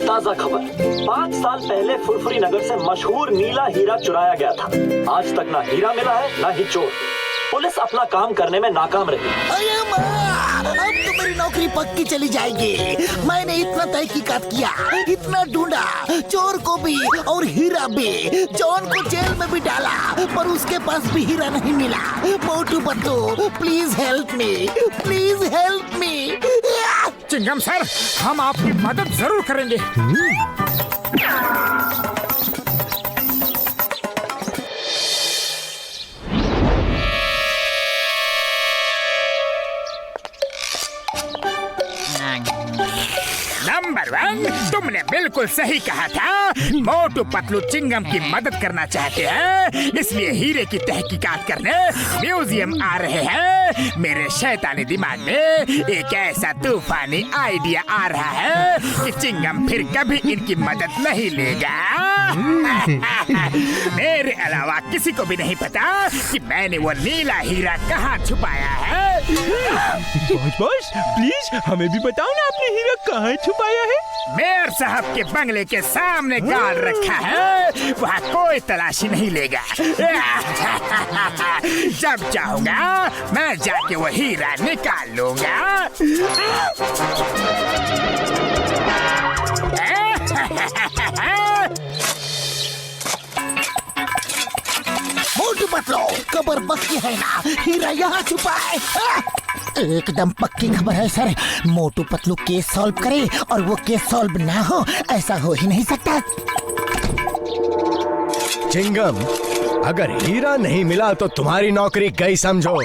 ताजा खबर। 5 साल पहले फुरफुरी नगर से मशहूर नीला हीरा चुराया गया था। आज तक ना हीरा मिला है ना ही चोर। पुलिस अपना काम करने में नाकाम रही। अरे माँ, अब तो मेरी नौकरी पक्की चली जाएगी। मैंने इतना तहकीकात किया, इतना ढूंढा, चोर को भी और हीरा भी। जॉन को जेल में भी डाला, पर उसके पास भी हीरा नहीं मिला। Motu Patlu, please help me, please help me. Chingam sir, हम आपकी मदद जरूर करेंगे। नंबर 1, तुमने बिल्कुल सही कहा था। मोटू पतलू चिंगम की मदद करना चाहते हैं, इसलिए हीरे की तहकीकात करने म्यूजियम आ रहे हैं। मेरे शैतानी दिमाग में एक ऐसा तूफानी आइडिया आ रहा है कि चिंगम फिर कभी इनकी मदद नहीं लेगा। मेरे अलावा किसी को भी नहीं पता कि मैंने वो नीला हीरा कहाँ छुपाया है। बॉस प्लीज हमें भी बताओ ना, आपने हीरा कहाँ छुपाया है? मेयर साहब के बंगले के सामने गाड़ रखा है, वहाँ कोई तलाशी नहीं लेगा। जब चाहूंगा मैं जाके वो हीरा निकाल लूंगा। मोटू पतलू, खबर पक्की है ना, हीरा यहाँ छुपा है। एकदम पक्की खबर है sir. Motu Patlu case solve करे और वो केस सॉल्व ना हो, ऐसा हो ही नहीं सकता। चिंगम, अगर हीरा नहीं मिला तो तुम्हारी नौकरी गई समझो।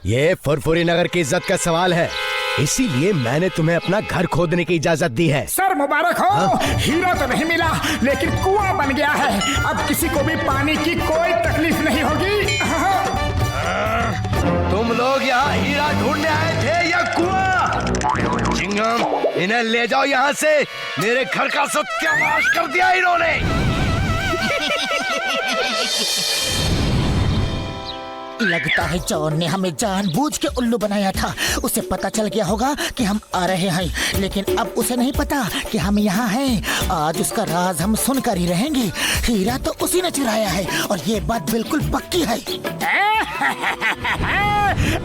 ये फुरफुरी नगर की इज्जत का सवाल है, इसीलिए मैंने तुम्हें अपना घर खोदने की इजाजत दी है। सर मुबारक हो। हीरा तो नहीं मिला, लेकिन कुआं बन गया है। अब किसी को भी पानी की कोई तकलीफ नहीं होगी। तुम लोग यहाँ हीरा ढूंढने आए थे या कुआं? चिंगम, इन्हें ले जाओ यहाँ से। मेरे घर का सत्यानाश कर दिया इन्होंने। लगता है जॉन ने हमें जानबूझ के उल्लू बनाया था। उसे पता चल गया होगा कि हम आ रहे हैं, लेकिन अब उसे नहीं पता कि हम यहाँ हैं। आज उसका राज हम सुनकर ही रहेंगे। हीरा तो उसी ने चुराया है और ये बात बिल्कुल पक्की है।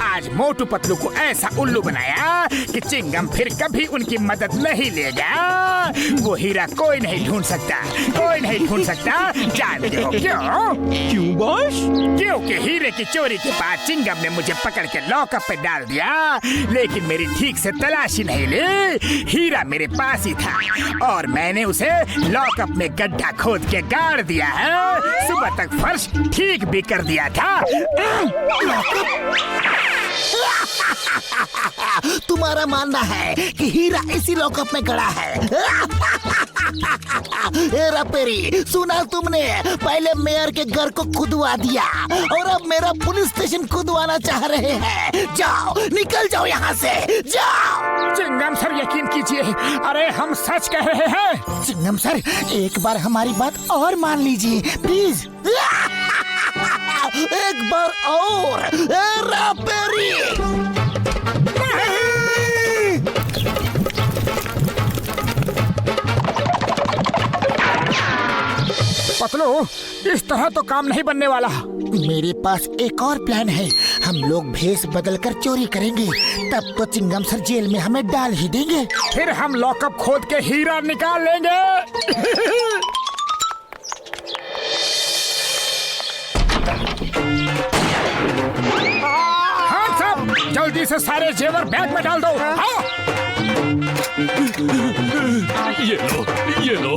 आज मोटू पतलू को ऐसा उल्लू बनाया कि चिंगम फिर कभी उनकी मदद नहीं लेगा। वो हीरा कोई नहीं ढूंढ सकता, कोई नहीं ढूंढ सकता। जानते हो क्यों? क्यों बॉस? क्योंकि हीरे की चोरी के बाद चिंगम ने मुझे पकड़ के लॉकअप पे डाल दिया, लेकिन मेरी ठीक से तलाशी नहीं ली। हीरा मेरे पास ही था और मैंने उसे लॉकअप में गड्ढा खोद के गाड़ दिया है। सुबह तक फर्श ठीक भी कर दिया था। तुम्हारा मानना है कि हीरा इसी लॉकअप में गड़ा है? हेरा फेरी, सुना तुमने? पहले मेयर के घर को खुदवा दिया और अब मेरा पुलिस स्टेशन खुदवाना चाह रहे हैं। जाओ, निकल जाओ यहाँ से, जाओ। चिंगम सर, यकीन कीजिए, अरे हम सच कह रहे हैं। चिंगम सर, एक बार हमारी बात और मान लीजिए प्लीज। एक बार और। हेरा फेरी। पतलू, इस तरह तो काम नहीं बनने वाला। मेरे पास एक और प्लान है। हम लोग भेष बदलकर चोरी करेंगे, तब तो चिंगम सर जेल में हमें डाल ही देंगे। फिर हम लॉकअप खोद के हीरा निकाल लेंगे। हाँ सब, जल्दी से सारे जेवर बैग में डाल दो। हाँ। ये लो।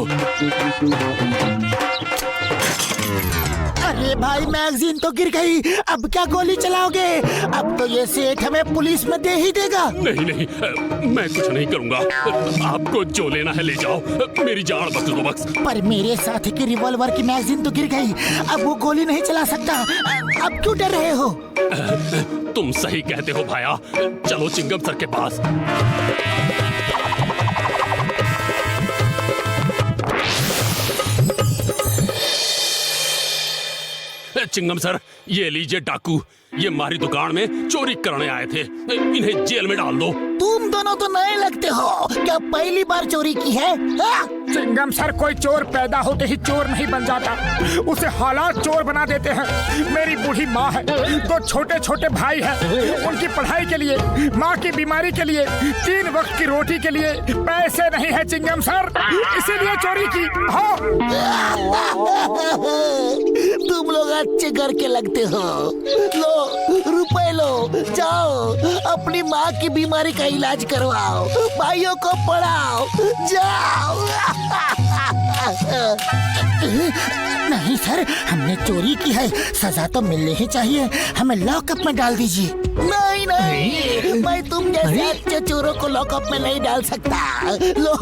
अरे भाई, मैगजीन तो गिर गई। अब क्या गोली चलाओगे? अब तो ये सेठ हमें पुलिस में दे ही देगा। नहीं, मैं कुछ नहीं करूंगा। आपको जो लेना है ले जाओ, मेरी जान बख्श दो बस। पर मेरे साथी की रिवॉल्वर की मैगजीन तो गिर गई, अब वो गोली नहीं चला सकता। अब क्यों डर रहे हो? तुम सही कहते हो भाया। चलो चिंगम सर के पास। चिंगम सर, ये लीजिए डाकू। ये हमारी दुकान में चोरी करने आए थे, इन्हें जेल में डाल दो। तुम दोनों तो नए लगते हो, क्या पहली बार चोरी की है? चिंगम सर, कोई चोर पैदा होते ही चोर नहीं बन जाता, उसे हालात चोर बना देते हैं। मेरी बूढ़ी माँ है, 2 छोटे छोटे भाई हैं, उनकी पढ़ाई के लिए, माँ की बीमारी के लिए, 3 वक्त की रोटी के लिए पैसे नहीं है चिंगम सर, इसीलिए चोरी की। हाँ। तुम लोग अच्छे घर के लगते हो। लो रुपए लो, जाओ अपनी माँ की बीमारी का इलाज करवाओ, भाइयों को पढ़ाओ, जाओ। नहीं सर, हमने चोरी की है, सजा तो मिलनी ही चाहिए, हमें लॉकअप में डाल दीजिए। नहीं नहीं, मैं तुम जैसे अच्छे चोरों को लॉकअप में नहीं डाल सकता। लो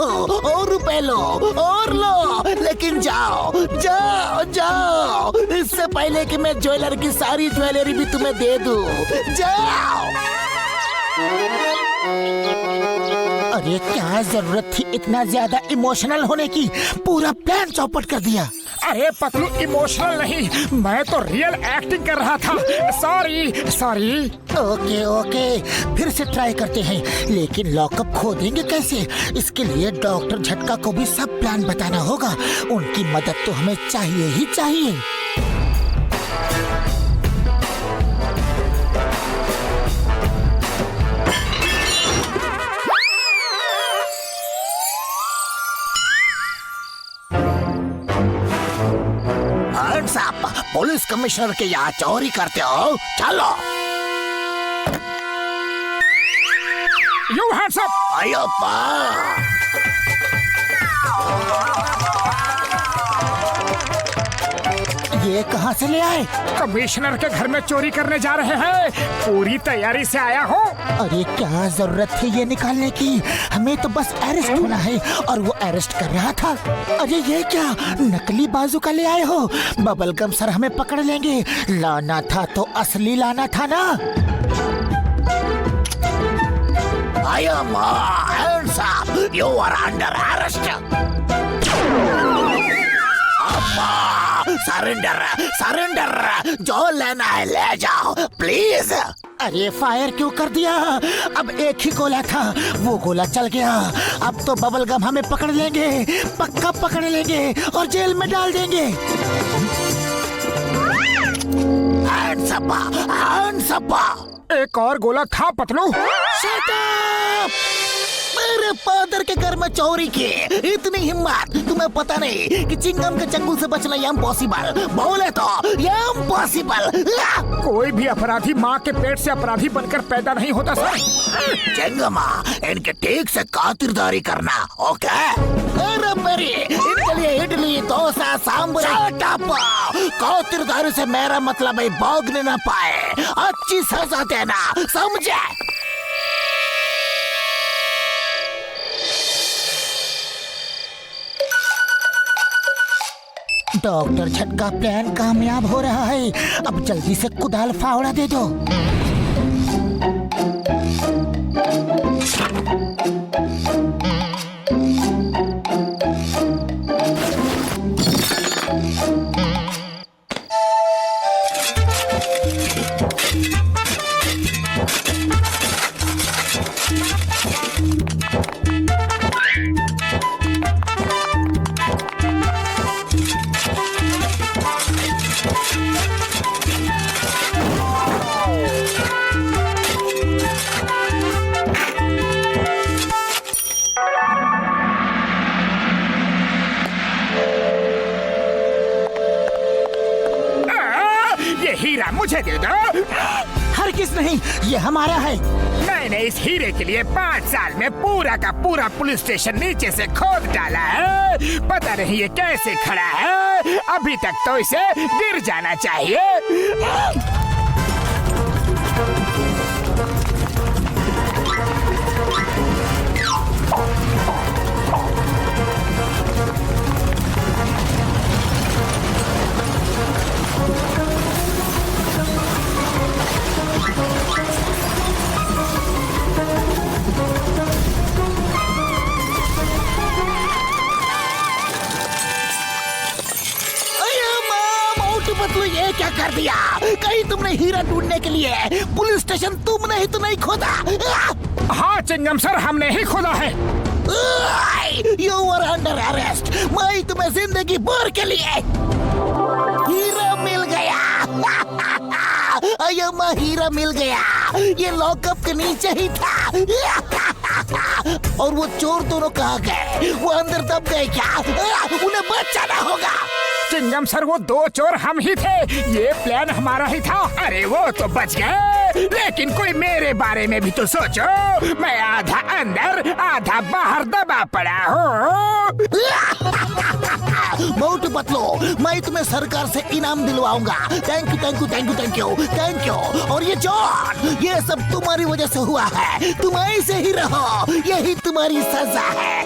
और रुपए लो और लो, लेकिन जाओ जाओ जाओ, इससे पहले कि मैं ज्वेलर की सारी ज्वेलरी भी तुम्हें दे दूं। जाओ। अरे क्या जरूरत थी इतना ज्यादा इमोशनल होने की, पूरा प्लान चौपट कर दिया। अरे पतलू, इमोशनल नहीं, मैं तो रियल एक्टिंग कर रहा था। सॉरी। ओके ओके, फिर से ट्राई करते हैं, लेकिन लॉकअप खोदेंगे कैसे? इसके लिए डॉक्टर झटका को भी सब प्लान बताना होगा, उनकी मदद तो हमें चाहिए ही चाहिए। साहब, पुलिस कमिश्नर के यहाँ चोरी करते हो? चलो। You hands up! आयो पा। ये कहाँ से ले आए? कमिश्नर के घर में चोरी करने जा रहे हैं, पूरी तैयारी से आया हूँ। अरे क्या जरूरत थी ये निकालने की, हमें तो बस अरेस्ट होना है, और वो अरेस्ट कर रहा था। अरे ये क्या नकली बाजूका ले आए हो? बबलगम सर हमें पकड़ लेंगे, लाना था तो असली लाना था ना। I am hands up. You are under arrest. Surrender, जो लेना है ले जाओ प्लीज। अरे फायर क्यों कर दिया? अब एक ही गोला था, वो गोला चल गया। अब तो बबलगम हमें पकड़ लेंगे, पक्का पकड़ लेंगे और जेल में डाल देंगे। Hands up. एक और गोला था पतलू। Shut up! मेरे फादर के घर में चोरी की, इतनी हिम्मत? तुम्हें पता नहीं कि चिंगम के चंगुल से बचना इम्पॉसिबल, बोले तो इम्पॉसिबल। कोई भी अपराधी माँ के पेट से अपराधी बनकर पैदा नहीं होता सर। चिंगमा, इनके ठीक से खातिरदारी करना, ओके? अरे मेरी, इनके लिए इडली, डोसा, सांभर। खातिरदारी से मेरा मतलब है भागने न पाए, अच्छी सजा देना, समझे? डॉक्टर झटका प्लान कामयाब हो रहा है, अब जल्दी से कुदाल फावड़ा दे दो। मुझे दे दो। हरगिज़ नहीं, ये हमारा है। मैंने इस हीरे के लिए 5 साल में पूरा का पूरा पुलिस स्टेशन नीचे से खोद डाला है। पता नहीं ये कैसे खड़ा है, अभी तक तो इसे गिर जाना चाहिए। पतलू, ये क्या कर दिया? कहीं तुमने हीरा ढूंढने के लिए पुलिस स्टेशन तुमने ही तो नहीं खोदा? हाँ चिंगम सर, हमने ही खोदा है। You are under arrest. मैं तुम्हें जिंदगी भर के लिए हीरा मिल गया। अय्यम्मा हीरा मिल गया। ये लॉकअप के नीचे ही था। और वो चोर दोनों कहाँ गए? वो अंदर दब गए क्या? उन्हें बचाना होगा। चिंगम सर, वो दो चोर हम ही थे। ये प्लान हमारा ही था। अरे वो तो बच गए, लेकिन कोई मेरे बारे में भी तो सोचो। मैं आधा अंदर आधा बाहर दबा पड़ा हूँ। मोटू पतलू, मैं तुम्हें सरकार से इनाम दिलवाऊंगा। Thank you thank you thank you thank you thank you. और ये जॉन, ये सब तुम्हारी वजह से हुआ है। तुम ऐसे ही रहो, यही तुम्हारी सजा है।